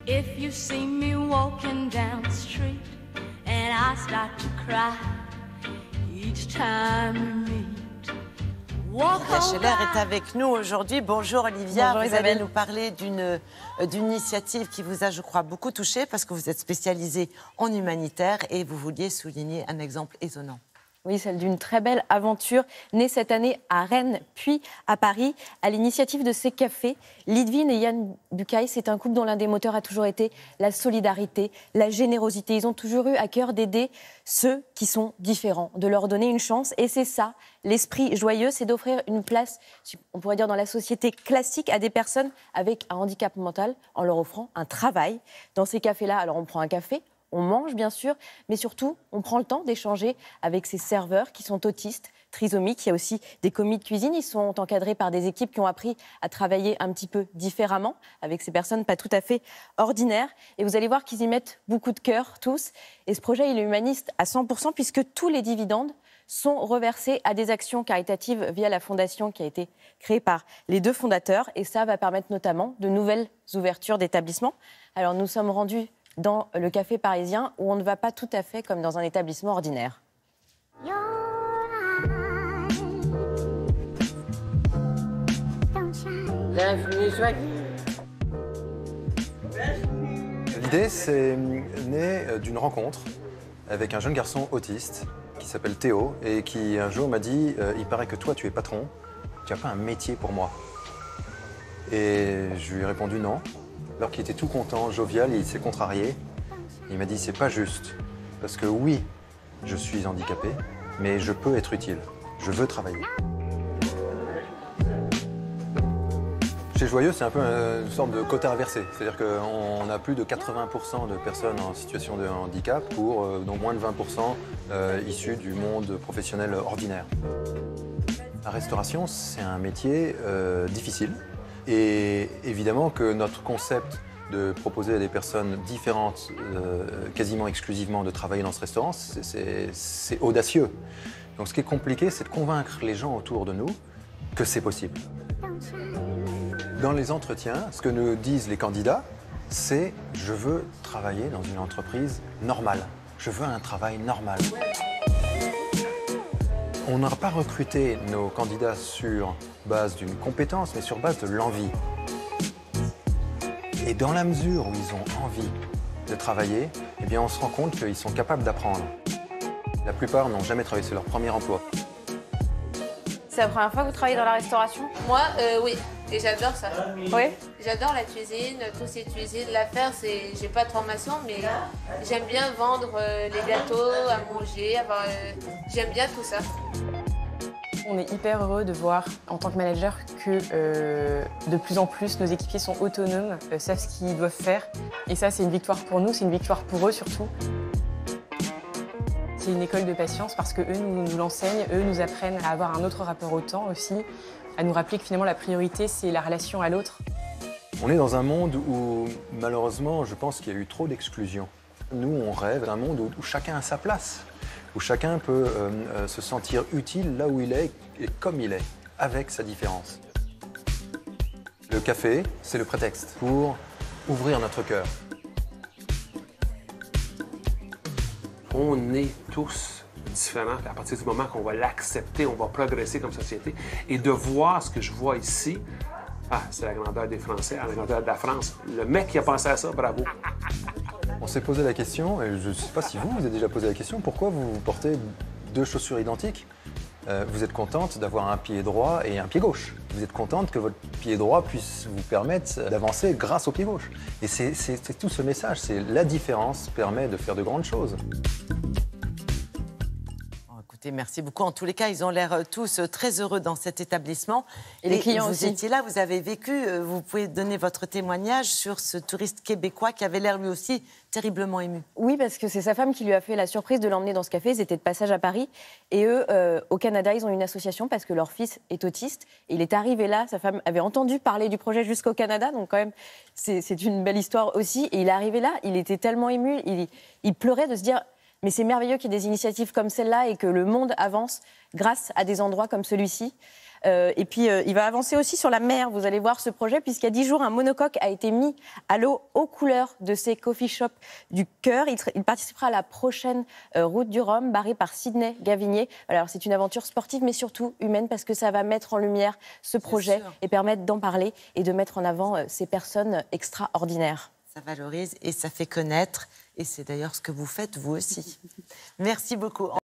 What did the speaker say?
If you see me walking down the street and I start to cry each time we meet. Olivia Scheller est avec nous aujourd'hui. Bonjour Olivia, Bonjour, vous Isabelle. allez nous parler d'une initiative qui vous a, je crois, beaucoup touchée parce que vous êtes spécialisée en humanitaire et vous vouliez souligner un exemple étonnant. Oui, celle d'une très belle aventure née cette année à Rennes, puis à Paris, à l'initiative de ces cafés. Lidvine et Yann Bucaille, c'est un couple dont l'un des moteurs a toujours été la solidarité, la générosité. Ils ont toujours eu à cœur d'aider ceux qui sont différents, de leur donner une chance. Et c'est ça, l'esprit joyeux, c'est d'offrir une place, on pourrait dire, dans la société classique à des personnes avec un handicap mental en leur offrant un travail. Dans ces cafés-là, alors on prend un café, on mange, bien sûr, mais surtout, on prend le temps d'échanger avec ces serveurs qui sont autistes, trisomiques. Il y a aussi des commis de cuisine. Ils sont encadrés par des équipes qui ont appris à travailler un petit peu différemment avec ces personnes pas tout à fait ordinaires. Et vous allez voir qu'ils y mettent beaucoup de cœur, tous. Et ce projet, il est humaniste à 100% puisque tous les dividendes sont reversés à des actions caritatives via la fondation qui a été créée par les deux fondateurs. Et ça va permettre notamment de nouvelles ouvertures d'établissements. Alors, nous sommes rendus dans le café parisien où on ne va pas tout à fait comme dans un établissement ordinaire. L'idée, c'est né d'une rencontre avec un jeune garçon autiste qui s'appelle Théo et qui un jour m'a dit il paraît que toi tu es patron, tu n'as pas un métier pour moi. Et je lui ai répondu non. Alors qu'il était tout content, jovial, il s'est contrarié. Il m'a dit c'est pas juste. Parce que oui, je suis handicapé, mais je peux être utile. Je veux travailler. Chez Joyeux, c'est un peu une sorte de quota inversé. C'est-à-dire qu'on a plus de 80% de personnes en situation de handicap pour donc moins de 20% issus du monde professionnel ordinaire. La restauration, c'est un métier difficile. Et évidemment que notre concept de proposer à des personnes différentes, quasiment exclusivement, de travailler dans ce restaurant, c'est audacieux. Donc ce qui est compliqué, c'est de convaincre les gens autour de nous que c'est possible. Dans les entretiens, ce que nous disent les candidats, c'est « je veux travailler dans une entreprise normale. Je veux un travail normal ». On n'a pas recruté nos candidats sur base d'une compétence, mais sur base de l'envie. Et dans la mesure où ils ont envie de travailler, eh bien on se rend compte qu'ils sont capables d'apprendre. La plupart n'ont jamais travaillé, c'est leur premier emploi. C'est la première fois que vous travaillez dans la restauration ? Moi, oui. Et j'adore ça. Oui. J'adore la cuisine, tous ces cuisines. L'affaire, c'est, j'ai pas de formation, mais j'aime bien vendre les gâteaux, à manger, j'aime bien tout ça. On est hyper heureux de voir, en tant que manager, que de plus en plus nos équipiers sont autonomes, savent ce qu'ils doivent faire. Et ça, c'est une victoire pour nous, c'est une victoire pour eux surtout. C'est une école de patience parce qu'eux nous l'enseignent, eux nous apprennent à avoir un autre rapport au temps aussi, à nous rappeler que finalement la priorité, c'est la relation à l'autre. On est dans un monde où, malheureusement, je pense qu'il y a eu trop d'exclusion. Nous, on rêve d'un monde où chacun a sa place, où chacun peut se sentir utile là où il est et comme il est, avec sa différence. Le café, c'est le prétexte pour ouvrir notre cœur. On est tous différents. À partir du moment qu'on va l'accepter, on va progresser comme société. Et de voir ce que je vois ici, c'est la grandeur des Français, la grandeur de la France. Le mec qui a pensé à ça, bravo. On s'est posé la question, et je ne sais pas si vous avez déjà posé la question, pourquoi vous portez deux chaussures identiques ? Vous êtes contente d'avoir un pied droit et un pied gauche. Vous êtes contente que votre pied droit puisse vous permettre d'avancer grâce au pied gauche. Et c'est tout ce message, c'est la différence permet de faire de grandes choses. Écoutez, merci beaucoup. En tous les cas, ils ont l'air tous très heureux dans cet établissement. Et les clients vous aussi. Étiez là, vous avez vécu, vous pouvez donner votre témoignage sur ce touriste québécois qui avait l'air lui aussi terriblement ému. Oui, parce que c'est sa femme qui lui a fait la surprise de l'emmener dans ce café. Ils étaient de passage à Paris. Et eux, au Canada, ils ont une association parce que leur fils est autiste. Et il est arrivé là, sa femme avait entendu parler du projet jusqu'au Canada. Donc quand même, c'est une belle histoire aussi. Et il est arrivé là, il était tellement ému, il pleurait de se dire... Mais c'est merveilleux qu'il y ait des initiatives comme celle-là et que le monde avance grâce à des endroits comme celui-ci. Et puis, il va avancer aussi sur la mer. Vous allez voir ce projet, puisqu'il y a 10 jours, un monocoque a été mis à l'eau aux couleurs de ces coffee shops du cœur. Il participera à la prochaine route du Rhum, barrée par Sidney Gavinier. Alors, c'est une aventure sportive, mais surtout humaine, parce que ça va mettre en lumière ce projet et permettre d'en parler et de mettre en avant ces personnes extraordinaires. Ça valorise et ça fait connaître. Et c'est d'ailleurs ce que vous faites, vous aussi. Merci beaucoup.